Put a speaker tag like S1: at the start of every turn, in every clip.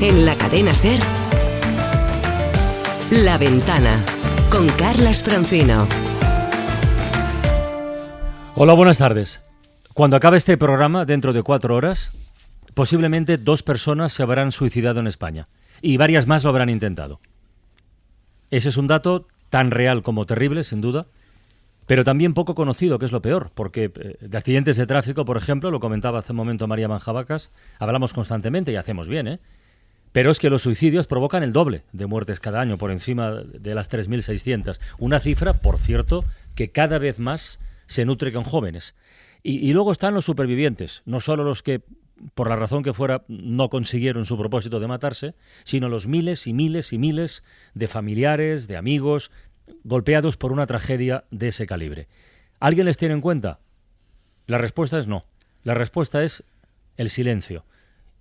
S1: En la cadena SER, La Ventana, con Carlas Francino.
S2: Hola, buenas tardes. Cuando acabe este programa, dentro de 4 horas, posiblemente 2 personas se habrán suicidado en España y varias más lo habrán intentado. Ese es un dato tan real como terrible, sin duda, pero también poco conocido, que es lo peor, porque de accidentes de tráfico, por ejemplo, lo comentaba hace un momento María Manjabacas, hablamos constantemente y hacemos bien, ¿eh? Pero es que los suicidios provocan el doble de muertes cada año, por encima de las 3.600. Una cifra, por cierto, que cada vez más se nutre con jóvenes. Y luego están los supervivientes, no solo los que, por la razón que fuera, no consiguieron su propósito de matarse, sino los miles y miles y miles de familiares, de amigos, golpeados por una tragedia de ese calibre. ¿Alguien les tiene en cuenta? La respuesta es no. La respuesta es el silencio.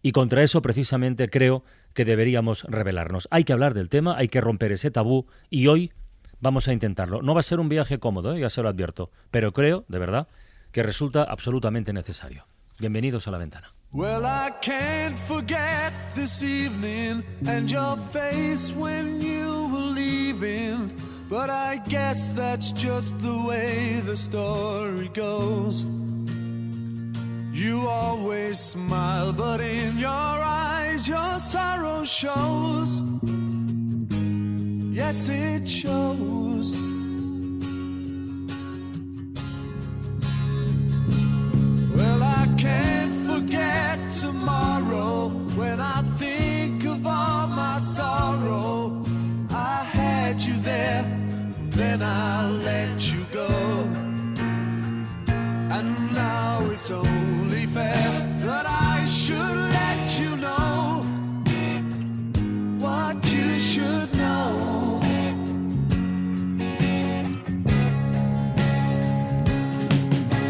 S2: Y contra eso, precisamente, creo que deberíamos rebelarnos. Hay que hablar del tema, hay que romper ese tabú, y hoy vamos a intentarlo. No va a ser un viaje cómodo, ya se lo advierto, pero creo, de verdad, que resulta absolutamente necesario. Bienvenidos a La Ventana.
S3: Well, I can't forget this evening and your face when you were leaving, but I guess that's just the way the story goes. You always smile, but in your eyes your sorrow shows. Yes, it shows. Well, I can't forget tomorrow when I think of all my sorrow. I had you there, then I let you go. And now it's only fair that I should let you know what you should know.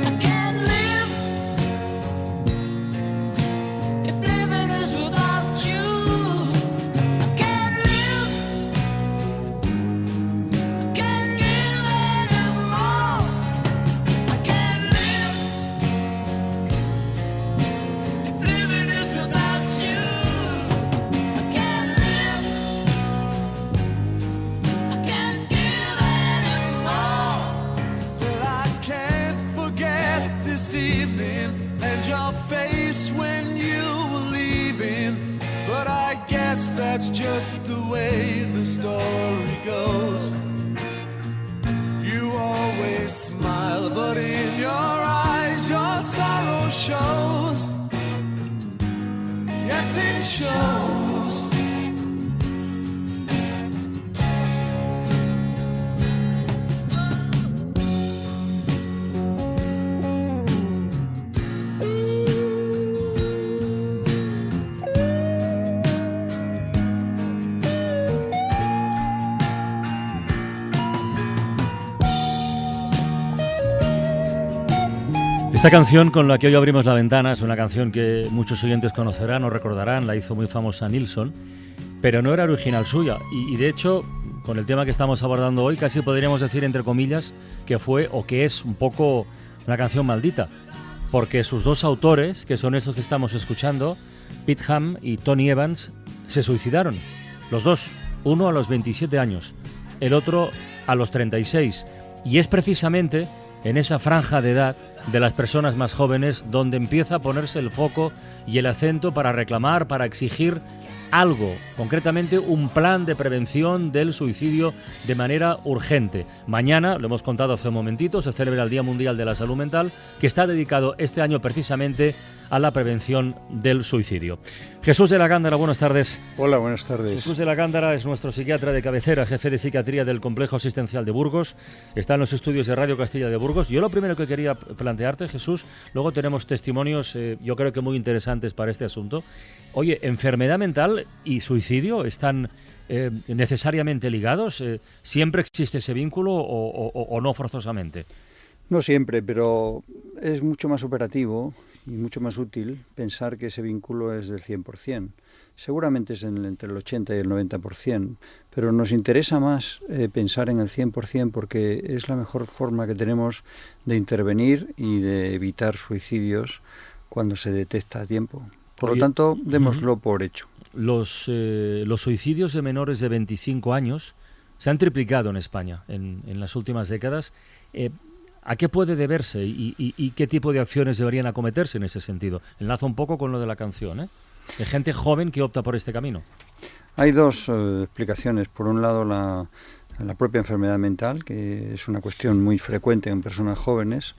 S3: I can't live if living is without you. I can't live, I can't give anymore. I can't live if living is without you. I can't live, I can't give anymore. Well, I can't forget this evening and your face when you were leaving, but I guess that's just the way the story goes. You always smile, but in your eyes your sorrow shows. Yes, it shows.
S2: Esta canción con la que hoy abrimos La Ventana es una canción que muchos oyentes conocerán o recordarán, la hizo muy famosa Nilsson, pero no era original suya y de hecho, con el tema que estamos abordando hoy, casi podríamos decir, entre comillas, que fue o que es un poco una canción maldita, porque sus 2 autores, que son estos que estamos escuchando, Pete Ham y Tony Evans, se suicidaron, los dos, uno a los 27 años, el otro a los 36, y es precisamente en esa franja de edad de las personas más jóvenes donde empieza a ponerse el foco y el acento para reclamar, para exigir algo, concretamente un plan de prevención del suicidio de manera urgente. Mañana, lo hemos contado hace un momentito, se celebra el Día Mundial de la Salud Mental, que está dedicado este año precisamente a la prevención del suicidio. Jesús de la Gándara, buenas tardes.
S4: Hola, buenas tardes.
S2: Jesús de la Gándara es nuestro psiquiatra de cabecera, jefe de psiquiatría del Complejo Asistencial de Burgos. Está en los estudios de Radio Castilla de Burgos. Yo lo primero que quería plantearte, Jesús, luego tenemos testimonios, yo creo que muy interesantes para este asunto. Oye, ¿enfermedad mental y suicidio están necesariamente ligados? ¿Siempre existe ese vínculo o no forzosamente?
S4: No siempre, pero es mucho más operativo y mucho más útil pensar que ese vínculo es del 100%. Seguramente es entre el 80 y el 90%, pero nos interesa más pensar en el 100% porque es la mejor forma que tenemos de intervenir y de evitar suicidios cuando se detecta a tiempo. Por lo tanto, démoslo por hecho.
S2: los suicidios de menores de 25 años se han triplicado en España en las últimas décadas. ¿A qué puede deberse y qué tipo de acciones deberían acometerse en ese sentido? Enlazo un poco con lo de la canción, ¿eh? De gente joven que opta por este camino.
S4: Hay dos explicaciones. Por un lado, la propia enfermedad mental, que es una cuestión muy frecuente en personas jóvenes.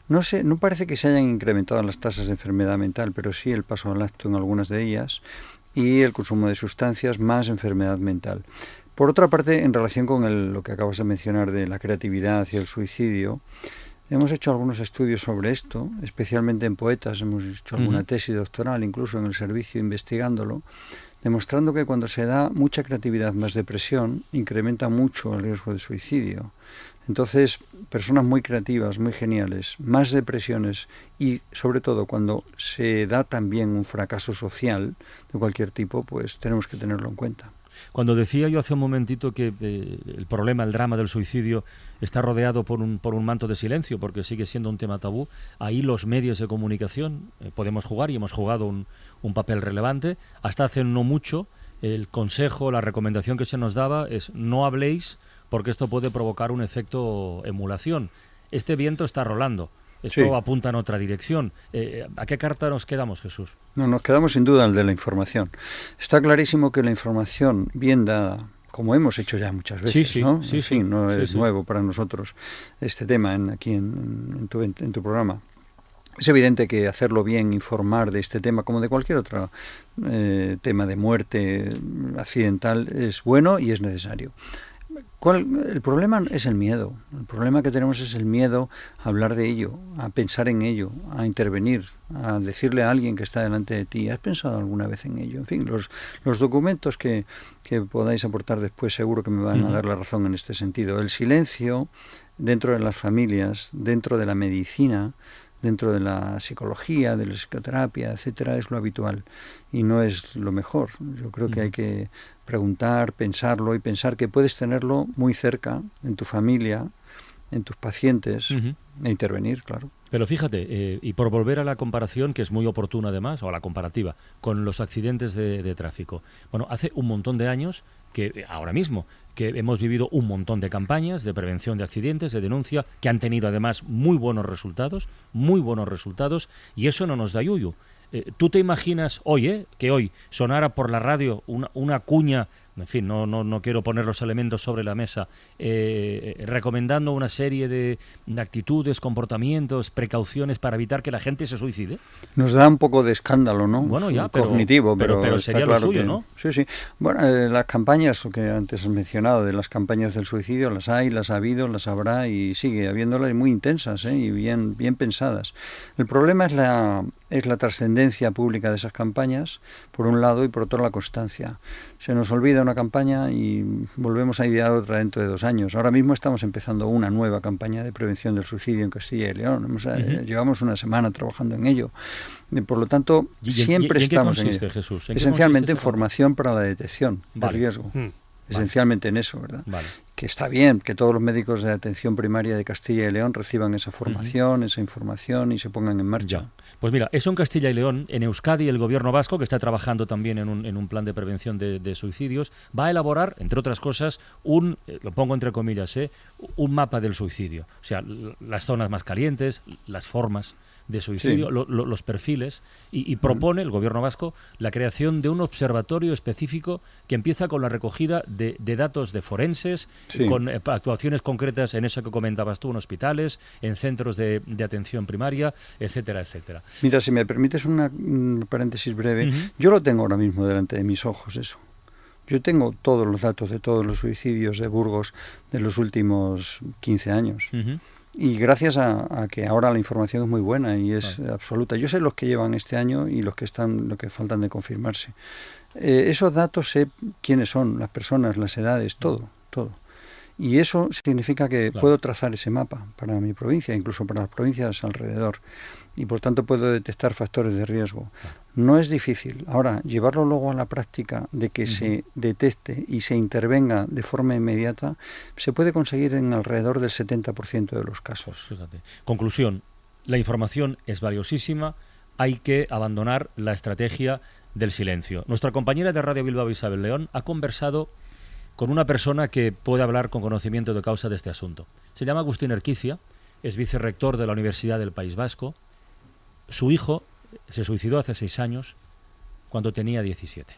S4: No parece que se hayan incrementado las tasas de enfermedad mental, pero sí el paso al acto en algunas de ellas y el consumo de sustancias más enfermedad mental. Por otra parte, en relación con lo que acabas de mencionar de la creatividad y el suicidio, hemos hecho algunos estudios sobre esto, especialmente en poetas. Hemos hecho alguna tesis doctoral, incluso en el servicio, investigándolo, demostrando que cuando se da mucha creatividad más depresión, incrementa mucho el riesgo de suicidio. Entonces, personas muy creativas, muy geniales, más depresiones y, sobre todo, cuando se da también un fracaso social de cualquier tipo, pues tenemos que tenerlo en cuenta.
S2: Cuando decía yo hace un momentito que el problema, el drama del suicidio está rodeado por un manto de silencio, porque sigue siendo un tema tabú, ahí los medios de comunicación podemos jugar y hemos jugado un papel relevante. Hasta hace no mucho el consejo, la recomendación que se nos daba es no habléis porque esto puede provocar un efecto emulación. Este viento está rolando. Esto sí apunta en otra dirección. ¿A qué carta nos quedamos, Jesús?
S4: No, nos quedamos sin duda al de la información. Está clarísimo que la información bien dada, como hemos hecho ya muchas veces, ¿no? En fin, no es nuevo para nosotros este tema aquí en tu programa. Es evidente que hacerlo bien, informar de este tema, como de cualquier otro tema de muerte accidental, es bueno y es necesario. El problema es el miedo. El problema que tenemos es el miedo a hablar de ello, a pensar en ello, a intervenir, a decirle a alguien que está delante de ti, ¿has pensado alguna vez en ello? En fin, los documentos que podáis aportar después seguro que me van a dar la razón en este sentido. El silencio dentro de las familias, dentro de la medicina, dentro de la psicología, de la psicoterapia, etcétera, es lo habitual y no es lo mejor. Yo creo que hay que preguntar, pensarlo y pensar que puedes tenerlo muy cerca, en tu familia, en tus pacientes, e intervenir, claro.
S2: Pero fíjate, y por volver a la comparación, que es muy oportuna además, o a la comparativa, con los accidentes de tráfico. Bueno, hace un montón de años, que ahora mismo, que hemos vivido un montón de campañas de prevención de accidentes, de denuncia, que han tenido además muy buenos resultados, y eso no nos da yuyu. ¿Tú te imaginas hoy, que hoy sonara por la radio una cuña, en fin, no quiero poner los elementos sobre la mesa, recomendando una serie de actitudes, comportamientos, precauciones para evitar que la gente se suicide?
S4: Nos da un poco de escándalo, ¿no?
S2: Bueno, ya,
S4: cognitivo,
S2: pero sería
S4: claro
S2: lo suyo,
S4: que,
S2: ¿no?
S4: Sí. Bueno, las campañas que antes has mencionado, de las campañas del suicidio, las hay, las ha habido, las habrá y sigue habiéndolas, muy intensas, y bien pensadas. El problema es la trascendencia pública de esas campañas, por un lado, y por otro la constancia. Se nos olvida una campaña y volvemos a idear otra dentro de 2 años. Ahora mismo estamos empezando una nueva campaña de prevención del suicidio en Castilla y León. Llevamos una semana trabajando en ello. Por lo tanto, siempre estamos
S2: en ello. Jesús?
S4: Esencialmente en formación para la detección de riesgo. Esencialmente en eso, ¿verdad?
S2: Vale.
S4: Que está bien que todos los médicos de atención primaria de Castilla y León reciban esa formación, esa información y se pongan en marcha.
S2: Ya. Pues mira, eso en Castilla y León. En Euskadi, el gobierno vasco, que está trabajando también en un plan de prevención de suicidios, va a elaborar, entre otras cosas, lo pongo entre comillas, un mapa del suicidio. O sea, las zonas más calientes, las formas de suicidio, los perfiles, y propone el gobierno vasco la creación de un observatorio específico que empieza con la recogida de datos de forenses, con actuaciones concretas en eso que comentabas tú, en hospitales, en centros de atención primaria, etcétera, etcétera.
S4: Mira, si me permites un paréntesis breve, yo lo tengo ahora mismo delante de mis ojos eso. Yo tengo todos los datos de todos los suicidios de Burgos de los últimos 15 años. Y gracias a que ahora la información es muy buena y es absoluta. Yo sé los que llevan este año y los que faltan de confirmarse. Esos datos sé quiénes son, las personas, las edades, todo. Y eso significa que puedo trazar ese mapa para mi provincia, incluso para las provincias alrededor. Y por tanto puedo detectar factores de riesgo. No es difícil. Ahora, llevarlo luego a la práctica de que se detecte y se intervenga de forma inmediata, se puede conseguir en alrededor del 70% de los casos.
S2: Fíjate. Conclusión, la información es valiosísima, hay que abandonar la estrategia del silencio. Nuestra compañera de Radio Bilbao, Isabel León, ha conversado con una persona que puede hablar con conocimiento de causa de este asunto. Se llama Agustín Erquicia, es vicerrector de la Universidad del País Vasco. Su hijo se suicidó hace 6 años, cuando tenía 17.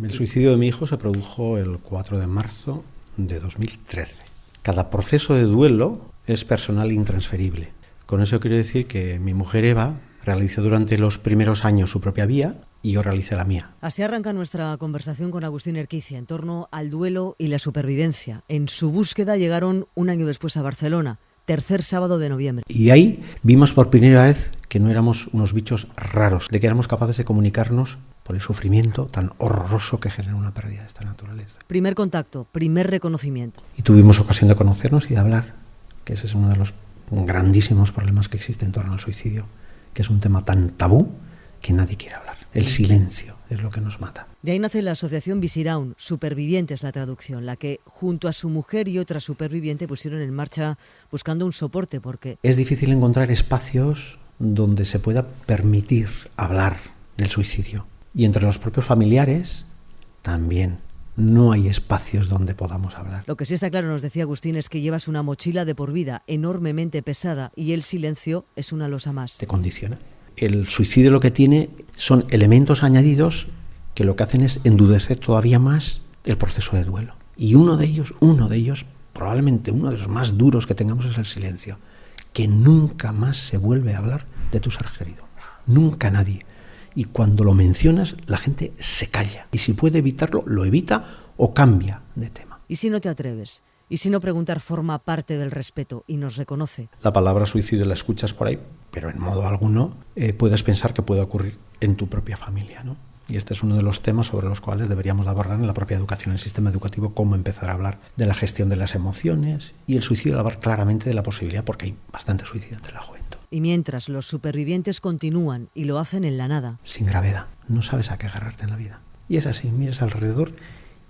S5: El suicidio de mi hijo se produjo el 4 de marzo de 2013. Cada proceso de duelo es personal e intransferible. Con eso quiero decir que mi mujer Eva realizó durante los primeros años su propia vía y yo realicé la mía.
S6: Así arranca nuestra conversación con Agustín Erquicia en torno al duelo y la supervivencia. En su búsqueda llegaron un año después a Barcelona, tercer sábado de noviembre.
S5: Y ahí vimos por primera vez que no éramos unos bichos raros, de que éramos capaces de comunicarnos por el sufrimiento tan horroroso que genera una pérdida de esta naturaleza.
S6: Primer contacto, primer reconocimiento.
S5: Y tuvimos ocasión de conocernos y de hablar, que ese es uno de los grandísimos problemas que existe en torno al suicidio, que es un tema tan tabú que nadie quiere hablar. El silencio es lo que nos mata.
S6: De ahí nace la asociación Visiraun, Supervivientes, la traducción, la que junto a su mujer y otra superviviente pusieron en marcha buscando un soporte, porque
S5: es difícil encontrar espacios donde se pueda permitir hablar del suicidio. Y entre los propios familiares también no hay espacios donde podamos hablar.
S6: Lo que sí está claro, nos decía Agustín, es que llevas una mochila de por vida enormemente pesada y el silencio es una losa más.
S5: Te condiciona. El suicidio lo que tiene son elementos añadidos que lo que hacen es endurecer todavía más el proceso de duelo. Y uno de ellos, probablemente uno de los más duros que tengamos es el silencio. Que nunca más se vuelve a hablar de tu ser querido. Nunca nadie. Y cuando lo mencionas, la gente se calla. Y si puede evitarlo, lo evita o cambia de tema.
S6: ¿Y si no te atreves? ¿Y si no preguntar forma parte del respeto y nos reconoce?
S5: La palabra suicidio la escuchas por ahí, pero en modo alguno puedes pensar que puede ocurrir en tu propia familia, ¿no? Y este es uno de los temas sobre los cuales deberíamos abordar en la propia educación, en el sistema educativo, cómo empezar a hablar de la gestión de las emociones y el suicidio, hablar claramente de la posibilidad, porque hay bastante suicidio entre la juventud.
S6: Y mientras los supervivientes continúan y lo hacen en la nada.
S5: Sin gravedad, no sabes a qué agarrarte en la vida. Y es así, miras alrededor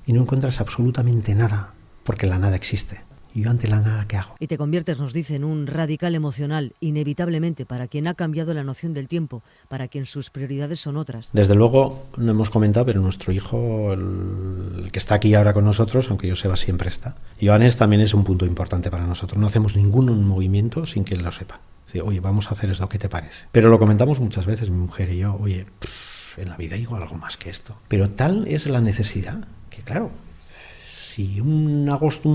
S5: y no encuentras absolutamente nada, porque la nada existe. Y yo ante la nada, ¿qué hago?
S6: Y te conviertes, nos dice, en un radical emocional, inevitablemente, para quien ha cambiado la noción del tiempo, para quien sus prioridades son otras.
S5: Desde luego, no hemos comentado, pero nuestro hijo, el que está aquí ahora con nosotros, aunque Joseba siempre está, Joanes también es un punto importante para nosotros. No hacemos ningún movimiento sin que él lo sepa. Dice, oye, vamos a hacer esto, ¿qué te parece? Pero lo comentamos muchas veces, mi mujer y yo, oye, en la vida digo algo más que esto. Pero tal es la necesidad que, claro, si un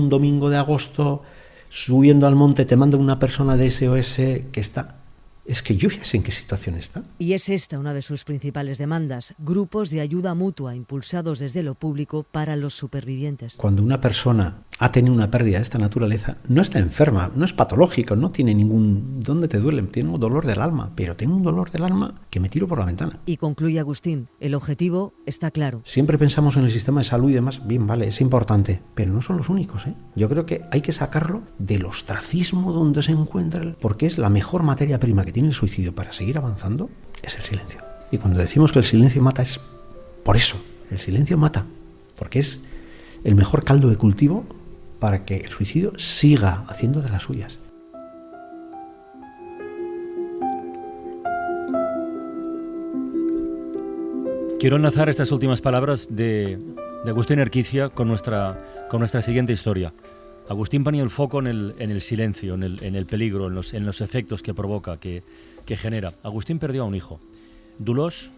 S5: domingo de agosto, subiendo al monte, te manda una persona de SOS que está... Es que yo ya sé en qué situación está.
S6: Y es esta una de sus principales demandas, grupos de ayuda mutua impulsados desde lo público para los supervivientes.
S5: Cuando una persona ha tenido una pérdida de esta naturaleza, no está enferma, no es patológico, no tiene ningún... ¿Dónde te duele? Tengo un dolor del alma, pero tengo un dolor del alma que me tiro por la ventana.
S6: Y concluye Agustín, el objetivo está claro.
S5: Siempre pensamos en el sistema de salud y demás, bien, vale, es importante, pero no son los únicos, ¿eh? Yo creo que hay que sacarlo del ostracismo donde se encuentra, porque es la mejor materia prima que tiene el suicidio para seguir avanzando, es el silencio. Y cuando decimos que el silencio mata es por eso, el silencio mata, porque es el mejor caldo de cultivo para que el suicidio siga haciendo de las suyas.
S2: Quiero enlazar estas últimas palabras de Agustín Erquicia con nuestra siguiente historia. Agustín ponía el foco en el silencio, en el peligro, en los efectos que provoca, que genera. Agustín perdió a un hijo. Dolors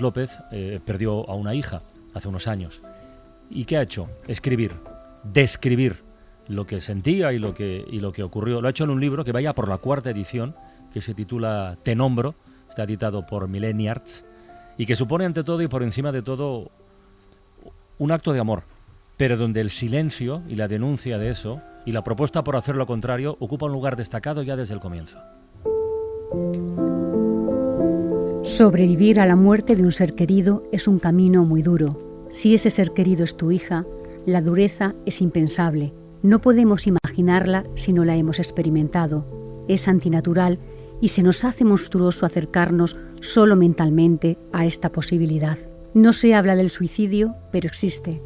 S2: López perdió a una hija hace unos años. ¿Y qué ha hecho? Describir lo que sentía y lo que ocurrió. Lo ha hecho en un libro que vaya por la 4ª edición, que se titula Te nombro, está editado por Millenniarts, y que supone ante todo y por encima de todo un acto de amor, pero donde el silencio y la denuncia de eso y la propuesta por hacer lo contrario ocupa un lugar destacado ya desde el comienzo.
S7: Sobrevivir a la muerte de un ser querido es un camino muy duro. Si ese ser querido es tu hija, la dureza es impensable. No podemos imaginarla si no la hemos experimentado. Es antinatural y se nos hace monstruoso acercarnos solo mentalmente a esta posibilidad. No se habla del suicidio, pero existe.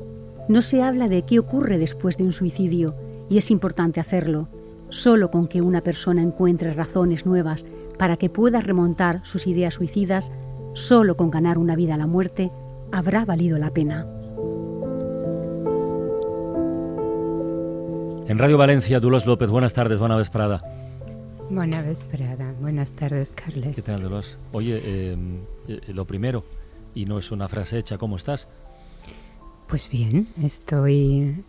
S7: No se habla de qué ocurre después de un suicidio, y es importante hacerlo. Solo con que una persona encuentre razones nuevas para que pueda remontar sus ideas suicidas, Solo con ganar una vida a la muerte habrá valido la pena.
S2: En Radio Valencia, Dolors López, buenas tardes, bona vesprada.
S8: Buena vesprada, buenas tardes, Carles.
S2: ¿Qué tal, Dolors? Oye, lo primero, y no es una frase hecha, ¿cómo estás?
S8: Pues bien, estoy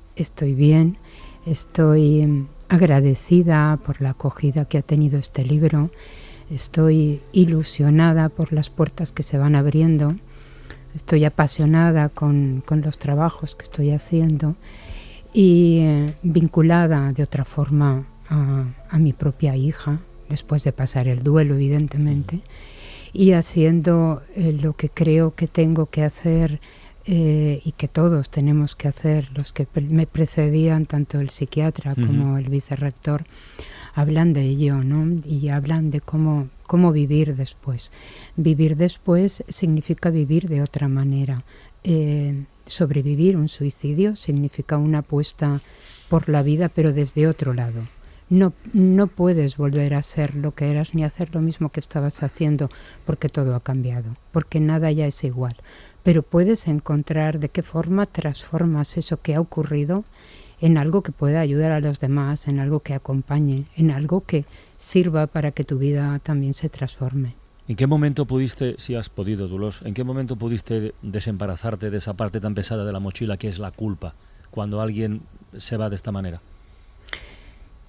S8: bien, estoy agradecida por la acogida que ha tenido este libro, estoy ilusionada por las puertas que se van abriendo, estoy apasionada con los trabajos que estoy haciendo y vinculada de otra forma a mi propia hija, después de pasar el duelo, evidentemente, y haciendo lo que creo que tengo que hacer y que todos tenemos que hacer, los que me precedían, tanto el psiquiatra como el vicerrector, hablan de ello, ¿no? Y hablan de cómo vivir después. Vivir después significa vivir de otra manera. Sobrevivir un suicidio significa una apuesta por la vida, pero desde otro lado. No puedes volver a ser lo que eras ni hacer lo mismo que estabas haciendo, porque todo ha cambiado, porque nada ya es igual. Pero puedes encontrar de qué forma transformas eso que ha ocurrido en algo que pueda ayudar a los demás, en algo que acompañe, en algo que sirva para que tu vida también se transforme.
S2: ¿En qué momento pudiste, si has podido, Dolors, en qué momento pudiste desembarazarte de esa parte tan pesada de la mochila que es la culpa, cuando alguien se va de esta manera?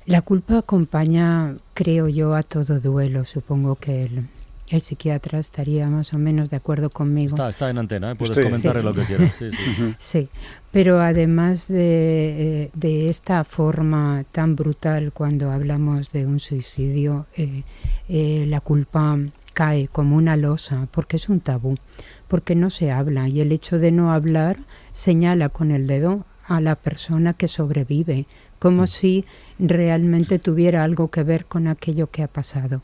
S8: La culpa acompaña, creo yo, a todo duelo. Supongo que el psiquiatra estaría más o menos de acuerdo conmigo.
S2: Está en antena, puedes comentarle lo que quieras. Sí.
S8: Sí, pero además de esta forma tan brutal cuando hablamos de un suicidio, la culpa cae como una losa, porque es un tabú, porque no se habla, y el hecho de no hablar señala con el dedo a la persona que sobrevive, como si realmente tuviera algo que ver con aquello que ha pasado.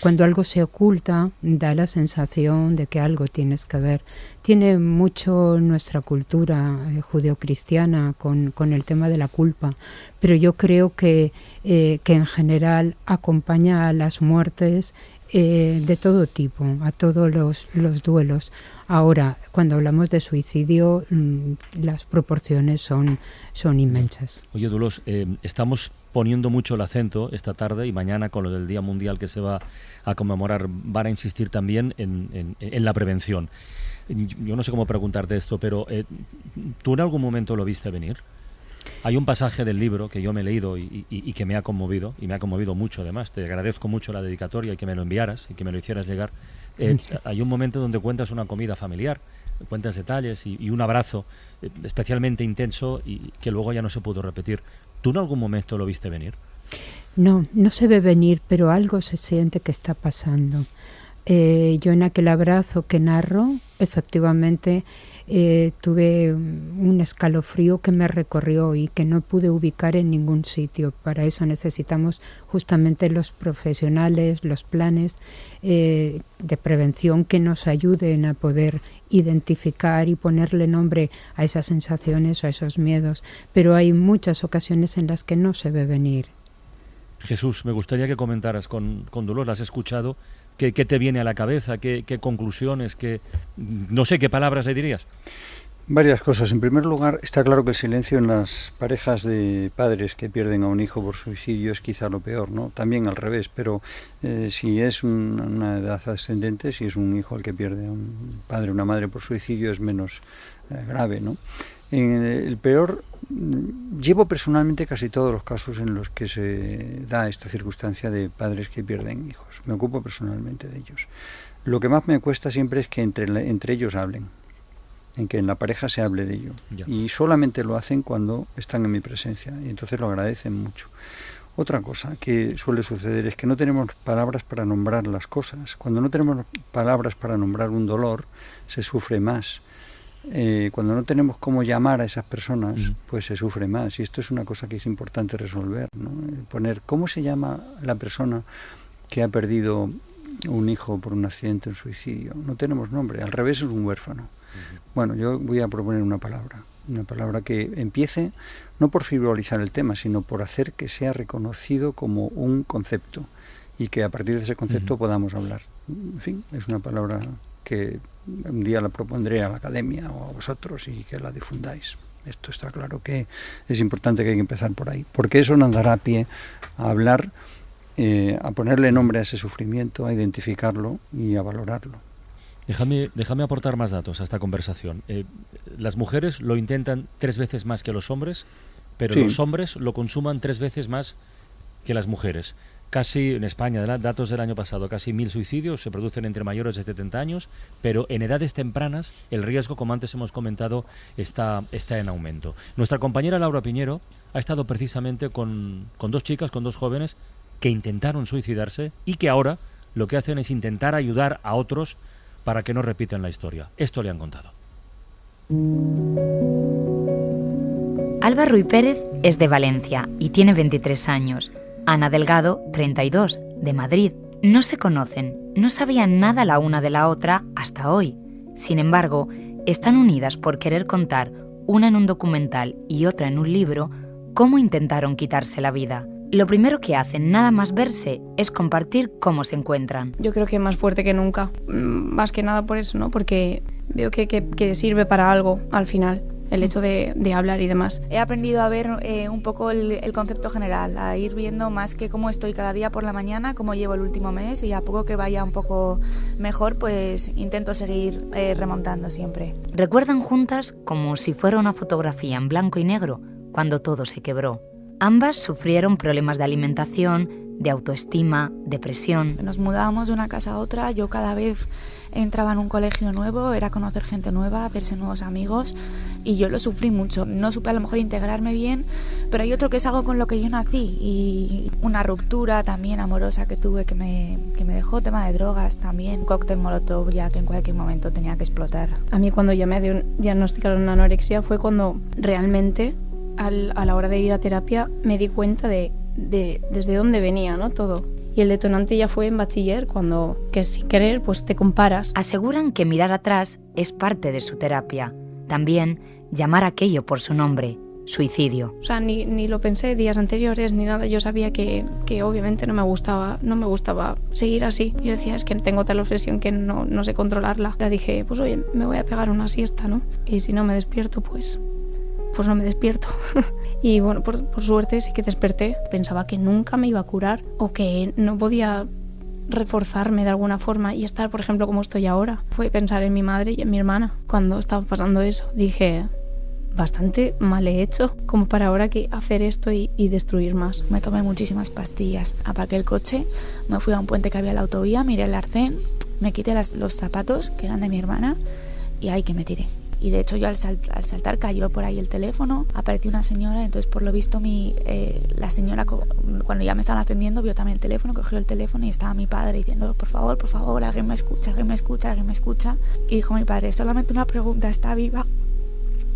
S8: Cuando algo se oculta, da la sensación de que algo tienes que ver. Tiene mucho nuestra cultura judeocristiana con el tema de la culpa, pero yo creo que en general acompaña a las muertes de todo tipo, a todos los duelos. Ahora, cuando hablamos de suicidio, las proporciones son inmensas.
S2: Oye, Dolors, estamos poniendo mucho el acento esta tarde y mañana con lo del Día Mundial que se va a conmemorar, van a insistir también en la prevención. Yo no sé cómo preguntarte esto, pero ¿tú en algún momento lo viste venir? Hay un pasaje del libro que yo me he leído y que me ha conmovido, y me ha conmovido mucho además. Te agradezco mucho la dedicatoria y que me lo enviaras y que me lo hicieras llegar. Hay un momento donde cuentas una comida familiar, cuentas detalles y un abrazo especialmente intenso y que luego ya no se pudo repetir. ¿Tú en algún momento lo viste venir?
S8: No se ve venir, pero algo se siente que está pasando. Yo en aquel abrazo que narro, efectivamente, tuve un escalofrío que me recorrió y que no pude ubicar en ningún sitio. Para eso necesitamos justamente los profesionales, los planes de prevención que nos ayuden a poder identificar y ponerle nombre a esas sensaciones o a esos miedos. Pero hay muchas ocasiones en las que no se ve venir.
S2: Jesús, me gustaría que comentaras con Dolors, ¿la has escuchado? ¿Qué te viene a la cabeza? ¿Qué conclusiones? No sé, ¿qué palabras le dirías?
S4: Varias cosas. En primer lugar, está claro que el silencio en las parejas de padres que pierden a un hijo por suicidio es quizá lo peor, ¿no? También al revés, pero si es una edad ascendente, si es un hijo el que pierde a un padre o una madre por suicidio, es menos grave, ¿no? El peor, llevo personalmente casi todos los casos en los que se da esta circunstancia de padres que pierden hijos. Me ocupo personalmente de ellos. Lo que más me cuesta siempre es que entre ellos hablen, en que en la pareja se hable de ello. Ya. Y solamente lo hacen cuando están en mi presencia, y entonces lo agradecen mucho. Otra cosa que suele suceder es que no tenemos palabras para nombrar las cosas. Cuando no tenemos palabras para nombrar un dolor, se sufre más. Cuando no tenemos cómo llamar a esas personas, pues se sufre más, y esto es una cosa que es importante resolver, ¿no? Poner cómo se llama la persona que ha perdido un hijo por un accidente, un suicidio. No tenemos nombre, al revés es un huérfano. Bueno, yo voy a proponer una palabra que empiece no por frivolizar el tema, sino por hacer que sea reconocido como un concepto y que a partir de ese concepto podamos hablar. En fin, es una palabra que un día la propondré a la academia o a vosotros y que la difundáis. Esto está claro que es importante, que hay que empezar por ahí, porque eso nos dará pie a hablar, a ponerle nombre a ese sufrimiento, a identificarlo y a valorarlo.
S2: Déjame aportar más datos a esta conversación. Las mujeres lo intentan 3 veces más que los hombres, pero
S4: Sí.
S2: los hombres lo consuman 3 veces más que las mujeres. Casi, en España, datos del año pasado, casi 1.000 suicidios se producen entre mayores de 70 años, pero en edades tempranas el riesgo, como antes hemos comentado, está en aumento. Nuestra compañera Laura Piñero ha estado precisamente con 2 chicas, con 2 jóvenes que intentaron suicidarse y que ahora lo que hacen es intentar ayudar a otros para que no repitan la historia. Esto le han contado.
S9: Alba Ruy Pérez es de Valencia y tiene 23 años. Ana Delgado, 32, de Madrid. No se conocen, no sabían nada la una de la otra hasta hoy. Sin embargo, están unidas por querer contar, una en un documental y otra en un libro, cómo intentaron quitarse la vida. Lo primero que hacen, nada más verse, es compartir cómo se encuentran.
S10: Yo creo que más fuerte que nunca, más que nada por eso, ¿no? Porque veo que sirve para algo al final, el hecho de hablar y demás.
S11: He aprendido a ver un poco el concepto general, a ir viendo más que cómo estoy cada día por la mañana, cómo llevo el último mes, y a poco que vaya un poco mejor, pues intento seguir remontando siempre.
S9: Recuerdan juntas como si fuera una fotografía en blanco y negro cuando todo se quebró. Ambas sufrieron problemas de alimentación, de autoestima, depresión.
S11: Nos mudábamos de una casa a otra, yo cada vez entraba en un colegio nuevo, era conocer gente nueva, hacerse nuevos amigos, y yo lo sufrí mucho. No supe a lo mejor integrarme bien, pero hay otro que es algo con lo que yo nací, y una ruptura también amorosa que tuve que me dejó, tema de drogas también, cóctel molotov ya que en cualquier momento tenía que explotar.
S10: A mí cuando ya me diagnosticaron anorexia fue cuando realmente a la hora de ir a terapia me di cuenta de desde dónde venía, ¿no? Todo. Y el detonante ya fue en bachiller, cuando, que sin querer, pues te comparas.
S9: Aseguran que mirar atrás es parte de su terapia. También llamar aquello por su nombre, suicidio.
S10: O sea, ni lo pensé días anteriores ni nada. Yo sabía que obviamente no me gustaba seguir así. Yo decía, es que tengo tal obsesión que no sé controlarla. Le dije, pues oye, me voy a pegar una siesta, ¿no? Y si no me despierto, pues no me despierto. Y bueno, por suerte sí que desperté. Pensaba que nunca me iba a curar o que no podía reforzarme de alguna forma y estar, por ejemplo, como estoy ahora. Fue pensar en mi madre y en mi hermana. Cuando estaba pasando eso, dije, bastante mal he hecho como para ahora que hacer esto y destruir más.
S11: Me tomé muchísimas pastillas, aparqué el coche, me fui a un puente que había en la autovía, miré el arcén, me quité los zapatos que eran de mi hermana y ahí que me tiré. Y de hecho yo al saltar cayó por ahí el teléfono, apareció una señora, entonces por lo visto la señora cuando ya me estaban atendiendo vio también el teléfono, cogió el teléfono y estaba mi padre diciendo por favor, alguien me escucha. Y dijo mi padre, solamente una pregunta, ¿está viva?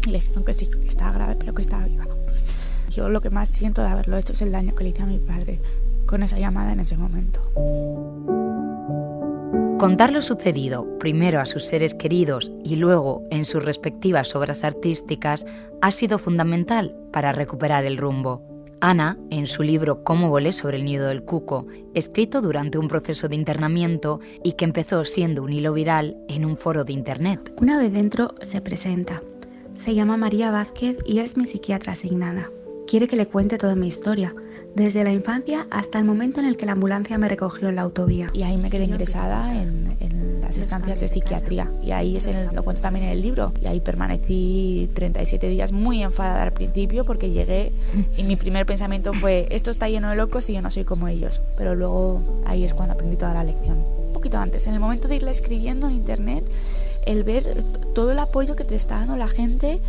S11: Y le dijeron que sí, que estaba grave, pero que estaba viva. Yo lo que más siento de haberlo hecho es el daño que le hice a mi padre con esa llamada en ese momento.
S9: Contar lo sucedido, primero a sus seres queridos y luego en sus respectivas obras artísticas, ha sido fundamental para recuperar el rumbo. Ana, en su libro Cómo volé sobre el nido del cuco, escrito durante un proceso de internamiento y que empezó siendo un hilo viral en un foro de internet.
S12: Una vez dentro se presenta. Se llama María Vázquez y es mi psiquiatra asignada. Quiere que le cuente toda mi historia, desde la infancia hasta el momento en el que la ambulancia me recogió en la autovía.
S11: Y ahí me quedé ingresada en las estancias de psiquiatría. Y ahí lo cuento también en el libro. Y ahí permanecí 37 días muy enfadada al principio porque llegué y mi primer pensamiento fue, esto está lleno de locos y yo no soy como ellos. Pero luego ahí es cuando aprendí toda la lección. Un poquito antes, en el momento de irla escribiendo en internet, el ver todo el apoyo que te está dando la gente,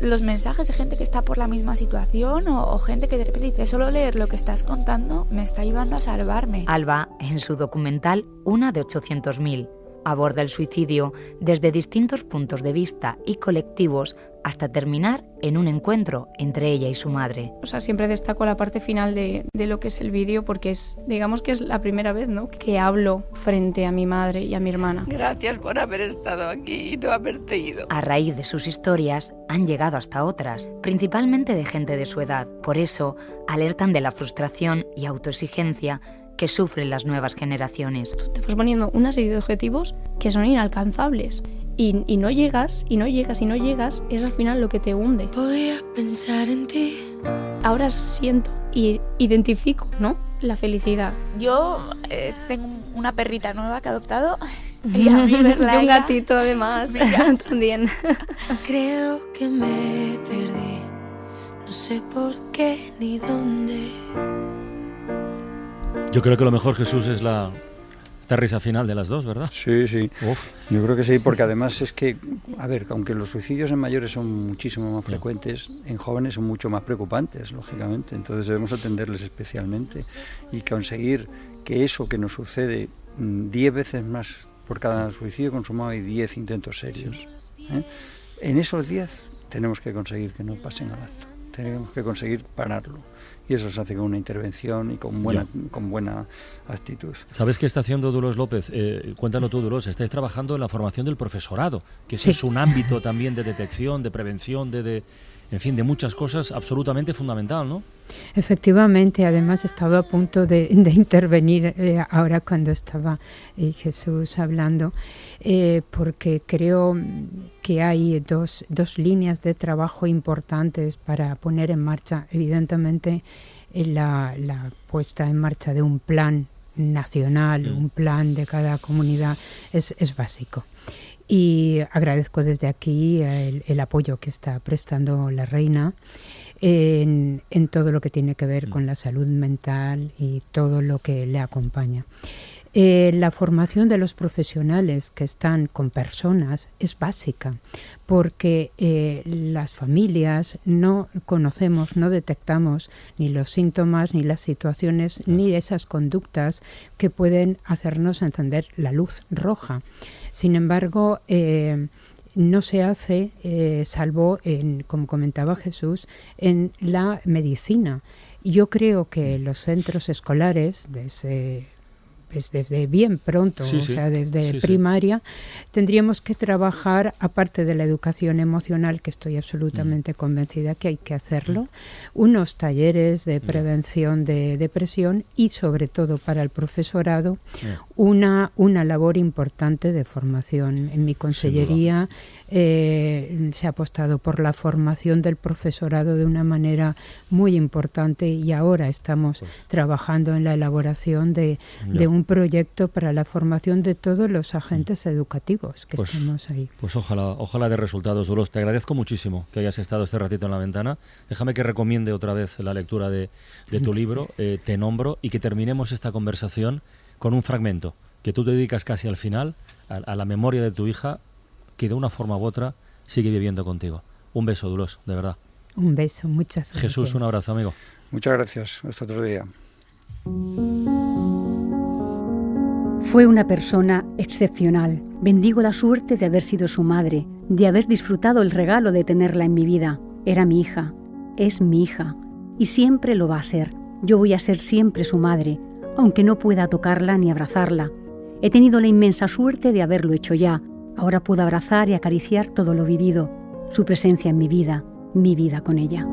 S11: los mensajes de gente que está por la misma situación o gente que de repente dice, solo leer lo que estás contando me está ayudando a salvarme.
S9: Alba, en su documental Una de 800.000, aborda el suicidio desde distintos puntos de vista y colectivos hasta terminar en un encuentro entre ella y su madre.
S10: O sea, siempre destaco la parte final de lo que es el vídeo porque digamos que es la primera vez, ¿no?, que hablo frente a mi madre y a mi hermana.
S13: Gracias por haber estado aquí y no haberte ido.
S9: A raíz de sus historias han llegado hasta otras, principalmente de gente de su edad. Por eso alertan de la frustración y autoexigencia que sufren las nuevas generaciones.
S10: Te vas poniendo una serie de objetivos que son inalcanzables y no llegas, y no llegas, y no llegas, es al final lo que te hunde.
S14: Voy a pensar en ti.
S10: Ahora siento y identifico, ¿no?, la felicidad.
S11: Yo tengo una perrita nueva que he adoptado y a mí verla
S10: y un gatito además también.
S14: Creo que me perdí, no sé por qué ni dónde.
S2: Yo creo que lo mejor, Jesús, es esta risa final de las dos, ¿verdad?
S4: Sí.
S2: Uf.
S4: Yo creo que sí, porque además es que, a ver, aunque los suicidios en mayores son muchísimo más frecuentes, en jóvenes son mucho más preocupantes, lógicamente. Entonces debemos atenderles especialmente y conseguir que eso que nos sucede 10 veces más por cada suicidio consumado y 10 intentos serios. En esos 10 tenemos que conseguir que no pasen al acto. Tenemos que conseguir pararlo. Y eso se hace con una intervención y con buena actitud.
S2: ¿Sabes qué está haciendo Dolores López? Cuéntalo tú, Dolores. Estáis trabajando en la formación del profesorado, que ese es un ámbito también de detección, de prevención, en fin, de muchas cosas absolutamente fundamental, ¿no?
S8: Efectivamente, además estaba a punto de intervenir ahora cuando estaba Jesús hablando, porque creo que hay dos líneas de trabajo importantes para poner en marcha. Evidentemente, la puesta en marcha de un plan nacional, un plan de cada comunidad es básico. Y agradezco desde aquí el apoyo que está prestando la Reina en todo lo que tiene que ver con la salud mental y todo lo que le acompaña. La formación de los profesionales que están con personas es básica, porque las familias no conocemos, no detectamos ni los síntomas, ni las situaciones, ni esas conductas que pueden hacernos encender la luz roja. Sin embargo, no se hace, salvo, como comentaba Jesús, en la medicina. Yo creo que los centros escolares, desde bien pronto, desde primaria, tendríamos que trabajar, aparte de la educación emocional, que estoy absolutamente convencida que hay que hacerlo, unos talleres de prevención de depresión y, sobre todo, para el profesorado, una labor importante de formación. En mi consellería se ha apostado por la formación del profesorado de una manera muy importante y ahora estamos trabajando en la elaboración de un proyecto para la formación de todos los agentes educativos que estamos ahí.
S2: Pues ojalá de resultados, Dolores. Te agradezco muchísimo que hayas estado este ratito en la ventana. Déjame que recomiende otra vez la lectura de tu libro, Te nombro, y que terminemos esta conversación con un fragmento que tú te dedicas casi al final a la memoria de tu hija, que de una forma u otra sigue viviendo contigo. Un beso, Dolores, de verdad.
S8: Un beso, muchas gracias.
S2: Jesús, un abrazo, amigo.
S4: Muchas gracias. Hasta otro día.
S7: Fue una persona excepcional. Bendigo la suerte de haber sido su madre, de haber disfrutado el regalo de tenerla en mi vida. Era mi hija, es mi hija, y siempre lo va a ser. Yo voy a ser siempre su madre, aunque no pueda tocarla ni abrazarla. He tenido la inmensa suerte de haberlo hecho ya. Ahora puedo abrazar y acariciar todo lo vivido, su presencia en mi vida con ella.